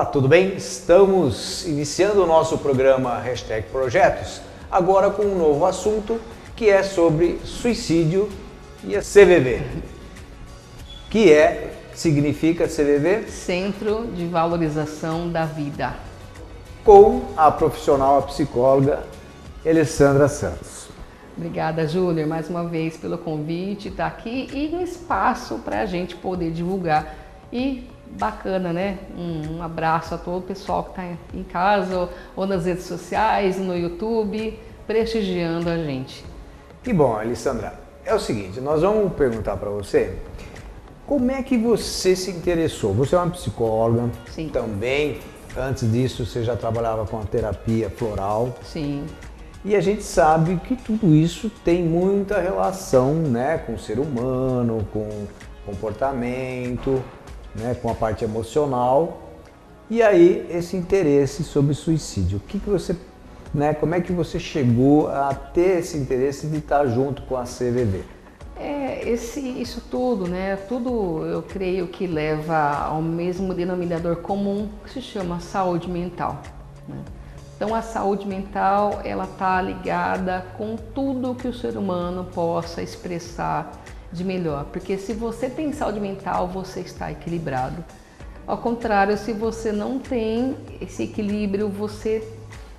Olá, tudo bem? Estamos iniciando o nosso programa Hashtag Projetos, agora com um novo assunto que é sobre suicídio e a CVV. Significa CVV? Centro de Valorização da Vida. Com a profissional, a psicóloga Alessandra Santos. Obrigada, Júnior, mais uma vez pelo convite, estar aqui e um espaço para a gente poder divulgar. E bacana, né? Um abraço a todo o pessoal que está em casa ou nas redes sociais, no YouTube, prestigiando a gente. Que bom, Alessandra. É o seguinte, nós vamos perguntar para você como é que você se interessou. Você é uma psicóloga. Sim. Também. Antes disso, você já trabalhava com a terapia floral. Sim. E a gente sabe que tudo isso tem muita relação, né, com o ser humano, com comportamento, né, com a parte emocional. E aí, esse interesse sobre suicídio. O que você, né, como é que você chegou a ter esse interesse de estar junto com a CVV? Isso tudo, né? Tudo eu creio que leva ao mesmo denominador comum que se chama saúde mental, né? Então a saúde mental, ela tá ligada com tudo que o ser humano possa expressar de melhor, porque se você tem saúde mental, você está equilibrado. Ao contrário, se você não tem esse equilíbrio, você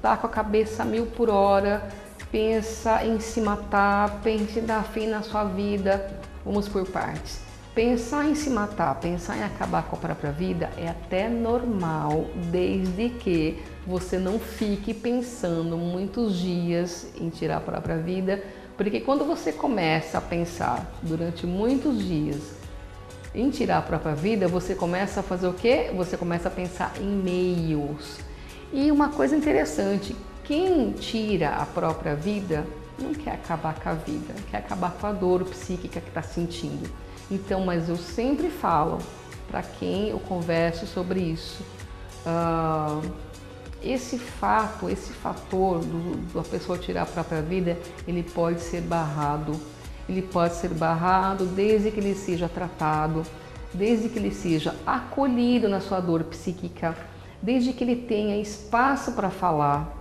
tá com a cabeça a 1000 por hora, pensa em se matar, pensa em dar fim na sua vida. Vamos por partes. Pensar em se matar, pensar em acabar com a própria vida é até normal, desde que você não fique pensando muitos dias em tirar a própria vida, porque quando você começa a pensar durante muitos dias em tirar a própria vida, você começa a fazer o quê? Você começa a pensar em meios. E uma coisa interessante, quem tira a própria vida não quer acabar com a vida, quer acabar com a dor psíquica que está sentindo. Então, mas eu sempre falo para quem eu converso sobre isso, esse fator da pessoa tirar a própria vida, ele pode ser barrado. Ele pode ser barrado desde que ele seja tratado, desde que ele seja acolhido na sua dor psíquica, desde que ele tenha espaço para falar.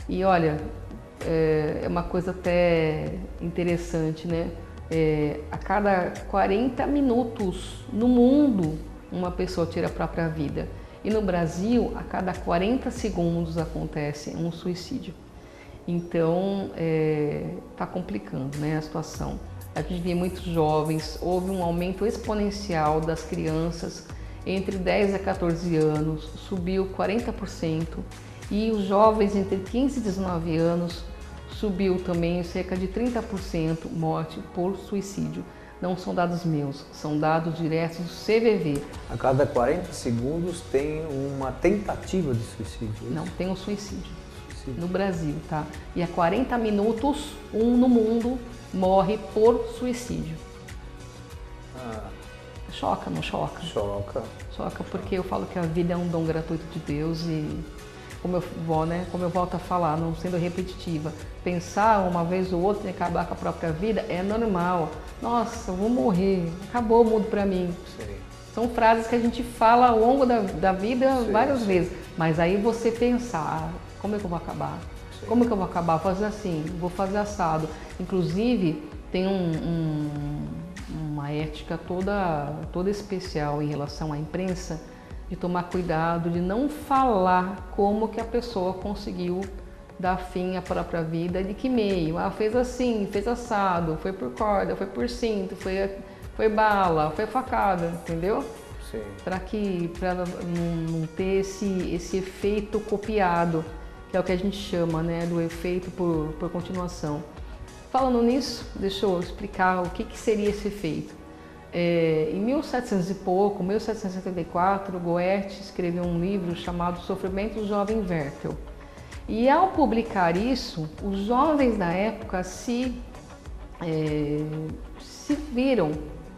E olha, é uma coisa até interessante, né? A cada 40 minutos no mundo, uma pessoa tira a própria vida. E no Brasil, a cada 40 segundos acontece um suicídio. Então, está complicando, né, a situação. A gente vê muitos jovens, houve um aumento exponencial das crianças entre 10 a 14 anos, subiu 40%. E os jovens entre 15 e 19 anos subiu também cerca de 30% morte por suicídio. Não são dados meus, são dados diretos do CVV. A cada 40 segundos tem uma tentativa de suicídio? Não, tem um suicídio no Brasil, tá? E a 40 minutos, um no mundo morre por suicídio. Choca, não choca? Choca. Choca porque eu falo que a vida é um dom gratuito de Deus e como eu volto a falar, não sendo repetitiva, pensar uma vez ou outra em acabar com a própria vida é normal. Nossa, eu vou morrer, acabou o mundo pra mim. Sim. São frases que a gente fala ao longo da vida várias vezes. Mas aí você pensar, como é que eu vou acabar? Sim. Como é que eu vou acabar? Vou fazer assim, vou fazer assado. Inclusive, tem uma ética toda especial em relação à imprensa, de tomar cuidado, de não falar como que a pessoa conseguiu dar fim à própria vida, de que meio. Fez assim, fez assado, foi por corda, foi por cinto, foi bala, foi facada, entendeu? Sim. Para não ter esse efeito copiado, que é o que a gente chama, né, do efeito por continuação. Falando nisso, deixa eu explicar o que seria esse efeito. Em 1700 e pouco, 1774, Goethe escreveu um livro chamado Sofrimento do Jovem Werther. E ao publicar isso, os jovens da época se viram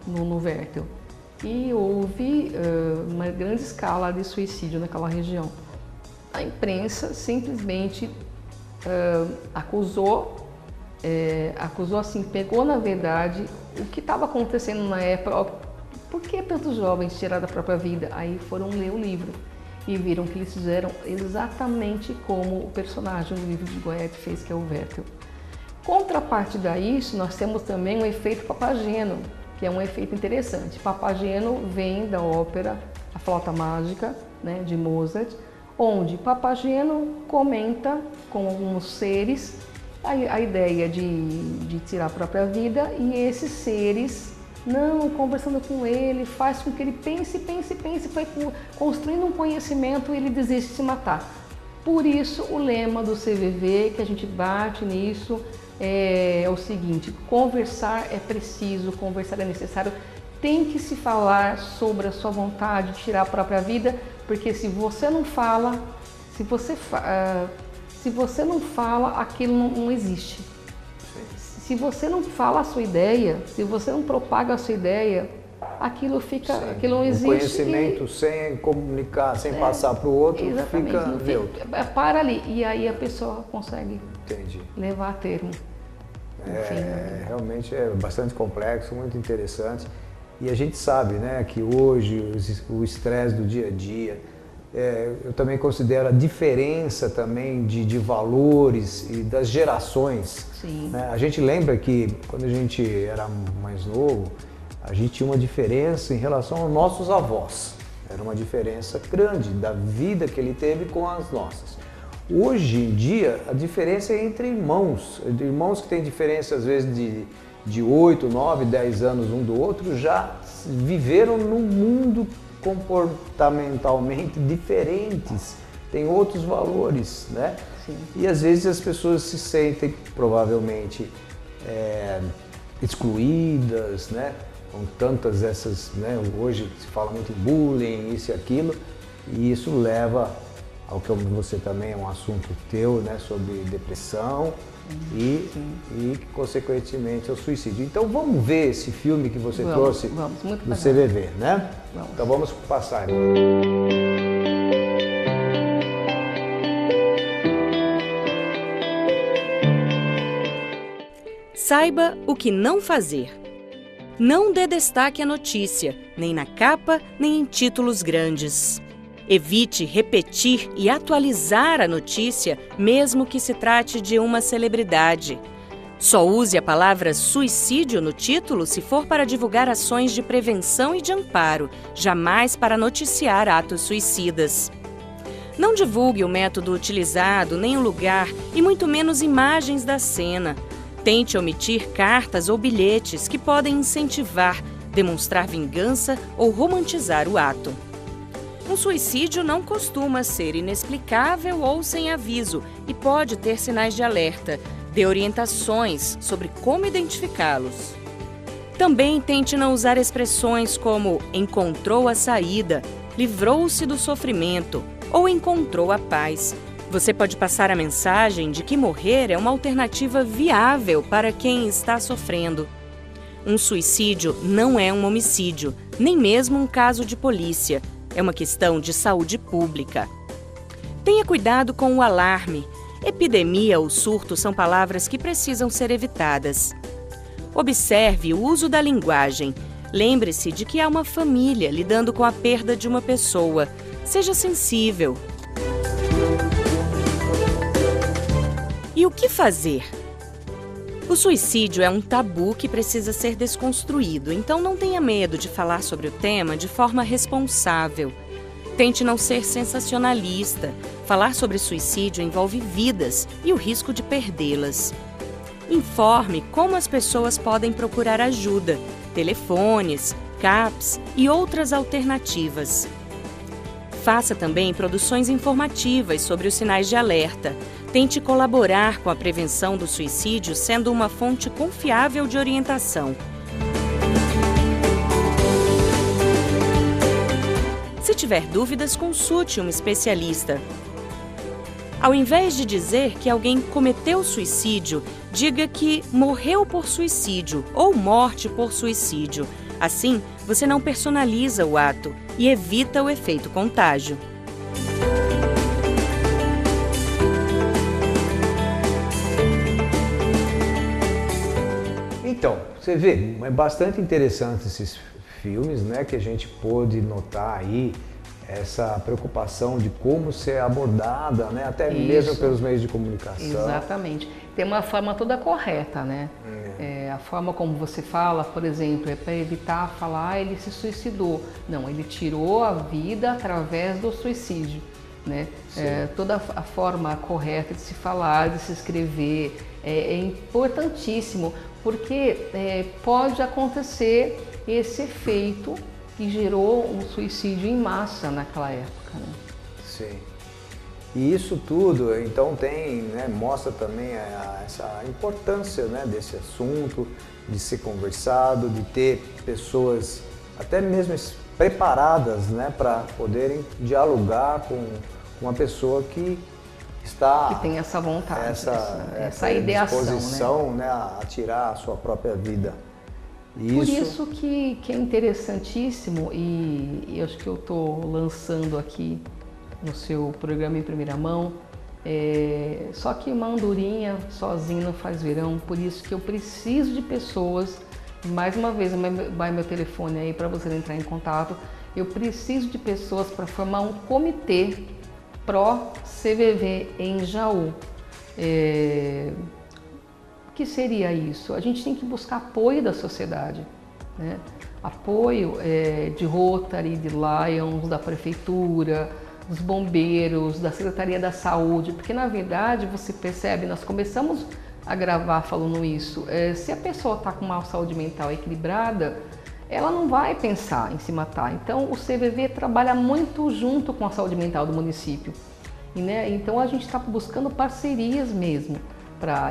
no Werther. E houve uma grande escala de suicídio naquela região. A imprensa simplesmente acusou assim, pegou na verdade o que estava acontecendo na época. Por que tantos jovens tiraram a própria vida? Aí foram ler o livro e viram que eles fizeram exatamente como o personagem do livro de Goethe fez, que é o Werther. Contrapartida a isso, nós temos também o efeito Papageno, que é um efeito interessante. Papageno vem da ópera A Flauta Mágica, né, de Mozart, onde Papageno comenta com alguns seres a ideia de tirar a própria vida, e esses seres, não, conversando com ele, faz com que ele pense, foi construindo um conhecimento e ele desiste de se matar. Por isso o lema do CVV, que a gente bate nisso, é o seguinte: conversar é preciso, conversar é necessário, tem que se falar sobre a sua vontade de tirar a própria vida, porque se você não fala, se você não fala, aquilo não existe. Se você não fala a sua ideia, se você não propaga a sua ideia, aquilo não existe. O conhecimento sem comunicar, sem passar para o outro, fica neutro. Para ali, e aí a pessoa consegue levar a termo. Realmente é bastante complexo, muito interessante. E a gente sabe, né, que hoje o estresse do dia a dia, eu também considero a diferença também de valores e das gerações. Sim. Né? A gente lembra que quando a gente era mais novo, a gente tinha uma diferença em relação aos nossos avós. Era uma diferença grande da vida que ele teve com as nossas. Hoje em dia, a diferença é entre irmãos. Irmãos que têm diferença às vezes de 8, 9, 10 anos um do outro, já viveram num mundo comportamentalmente diferentes, tem outros valores, né? Sim. E às vezes as pessoas se sentem provavelmente excluídas, né? Com tantas essas, né? Hoje se fala muito em bullying, isso e aquilo, e isso leva ao que você também é um assunto teu, né? Sobre depressão e consequentemente ao suicídio. Então vamos ver esse filme que você trouxe do CVV, né? Vamos. Então vamos passar. Saiba o que não fazer. Não dê destaque à notícia, nem na capa, nem em títulos grandes. Evite repetir e atualizar a notícia, mesmo que se trate de uma celebridade. Só use a palavra suicídio no título se for para divulgar ações de prevenção e de amparo, jamais para noticiar atos suicidas. Não divulgue o método utilizado, nem o lugar, e muito menos imagens da cena. Tente omitir cartas ou bilhetes que podem incentivar, demonstrar vingança ou romantizar o ato. Um suicídio não costuma ser inexplicável ou sem aviso e pode ter sinais de alerta. Dê orientações sobre como identificá-los. Também tente não usar expressões como encontrou a saída, livrou-se do sofrimento ou encontrou a paz. Você pode passar a mensagem de que morrer é uma alternativa viável para quem está sofrendo. Um suicídio não é um homicídio, nem mesmo um caso de polícia. É uma questão de saúde pública. Tenha cuidado com o alarme. Epidemia ou surto são palavras que precisam ser evitadas. Observe o uso da linguagem. Lembre-se de que há uma família lidando com a perda de uma pessoa. Seja sensível. E o que fazer? O suicídio é um tabu que precisa ser desconstruído, então não tenha medo de falar sobre o tema de forma responsável. Tente não ser sensacionalista. Falar sobre suicídio envolve vidas e o risco de perdê-las. Informe como as pessoas podem procurar ajuda, telefones, CAPs e outras alternativas. Faça também produções informativas sobre os sinais de alerta. Tente colaborar com a prevenção do suicídio sendo uma fonte confiável de orientação. Se tiver dúvidas, consulte um especialista. Ao invés de dizer que alguém cometeu suicídio, diga que morreu por suicídio ou morte por suicídio. Assim, você não personaliza o ato e evita o efeito contágio. Então, você vê, é bastante interessante esses filmes, né, que a gente pôde notar aí essa preocupação de como ser abordada, né? Até mesmo pelos meios de comunicação. Exatamente. Tem uma forma toda correta, né? A forma como você fala, por exemplo, é para evitar falar ele se suicidou. Não, ele tirou a vida através do suicídio, né? Toda a forma correta de se falar, de se escrever é importantíssimo, porque pode acontecer esse efeito que gerou um suicídio em massa naquela época, né? Sim. E isso tudo, então, mostra também essa importância, né, desse assunto, de ser conversado, de ter pessoas até mesmo preparadas, né, para poderem dialogar com uma pessoa que tem essa vontade, essa ideação, disposição, né, a tirar a sua própria vida. Por isso que é interessantíssimo, e eu acho que eu estou lançando aqui no seu programa em primeira mão, só que uma andorinha sozinha não faz verão, por isso que eu preciso de pessoas, mais uma vez vai meu telefone aí para você entrar em contato, eu preciso de pessoas para formar um comitê pró-CVV em Jaú. O que seria isso? A gente tem que buscar apoio da sociedade, né? Apoio de Rotary, de Lions, da prefeitura, dos bombeiros, da Secretaria da Saúde, porque na verdade você percebe, nós começamos a gravar falando isso, se a pessoa está com uma saúde mental equilibrada, ela não vai pensar em se matar. Então o CVV trabalha muito junto com a saúde mental do município, né? Então a gente está buscando parcerias mesmo,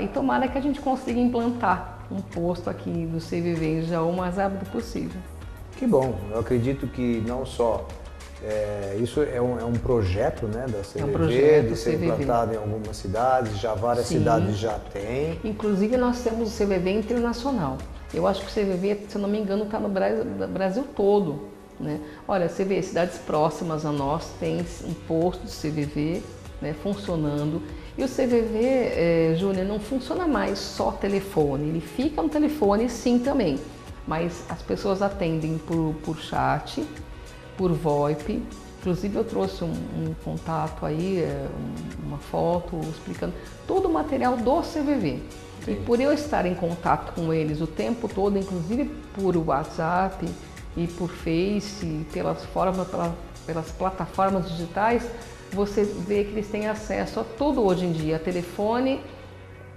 e tomara que a gente consiga implantar um posto aqui do CVV já o mais rápido possível. Que bom, eu acredito que não só isso é um projeto, né, da CVV, de ser implantado em algumas cidades, já várias cidades já têm. Inclusive nós temos o CVV internacional. Eu acho que o CVV, se eu não me engano, está no Brasil todo, né? Olha, você vê, cidades próximas a nós têm um posto de CVV, né, funcionando. E o CVV, Júnior, não funciona mais só telefone, ele fica no telefone sim também, mas as pessoas atendem por chat, por VoIP. Inclusive eu trouxe um contato aí, uma foto explicando todo o material do CVV. Sim. E por eu estar em contato com eles o tempo todo, inclusive por WhatsApp e por Face, pelas plataformas digitais, você vê que eles têm acesso a tudo hoje em dia, telefone,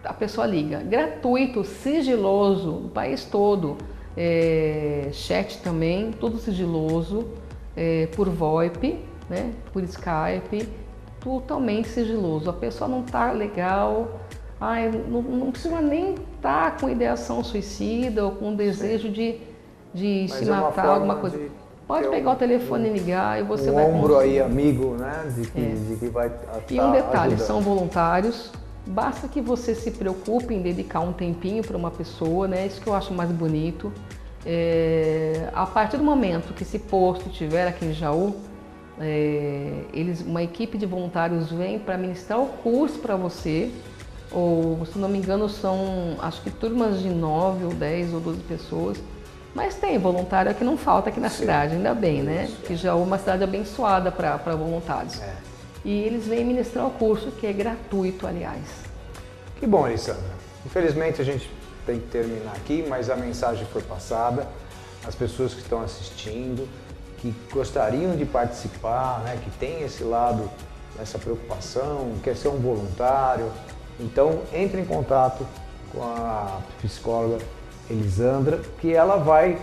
a pessoa liga, gratuito, sigiloso, no país todo, chat também, tudo sigiloso, por VoIP, né, por Skype, totalmente sigiloso. A pessoa não está legal, não precisa nem estar com ideação suicida ou com desejo de se matar, alguma coisa. Pode pegar o telefone e ligar e você vai ombro aí amigo, né? De que vai E um detalhe, são voluntários. Basta que você se preocupe em dedicar um tempinho para uma pessoa, né? Isso que eu acho mais bonito. A partir do momento que esse posto estiver aqui em Jaú, uma equipe de voluntários vem para ministrar o curso para você. Ou, se não me engano, são acho que turmas de 9 ou 10 ou 12 pessoas. Mas tem voluntário que não falta aqui na cidade, ainda bem, né? Que já é uma cidade abençoada para voluntários. E eles vêm ministrar o curso, que é gratuito, aliás. Que bom, Alessandra. Infelizmente a gente tem que terminar aqui, mas a mensagem foi passada. As pessoas que estão assistindo, que gostariam de participar, né? Que tem esse lado, essa preocupação, quer ser um voluntário. Então, entre em contato com a psicóloga Elisandra, que ela vai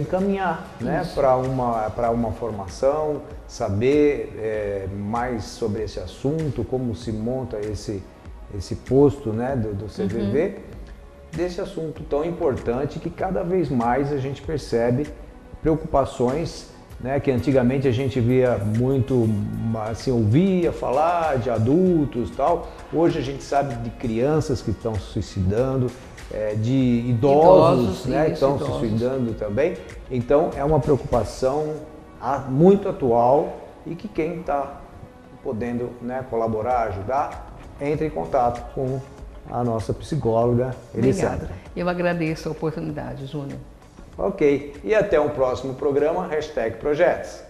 encaminhar, né, para uma formação, saber mais sobre esse assunto, como se monta esse posto, né, do CVV, desse assunto tão importante que cada vez mais a gente percebe preocupações, né, que antigamente a gente via muito, assim, ouvia falar de adultos e tal. Hoje a gente sabe de crianças que estão se suicidando, de idosos, né, que estão se suicidando também. Então é uma preocupação muito atual e que quem está podendo, né, colaborar, ajudar, entre em contato com a nossa psicóloga Elisandra. Obrigada. Eu agradeço a oportunidade, Júnior. Ok, e até um próximo programa, #Projetos.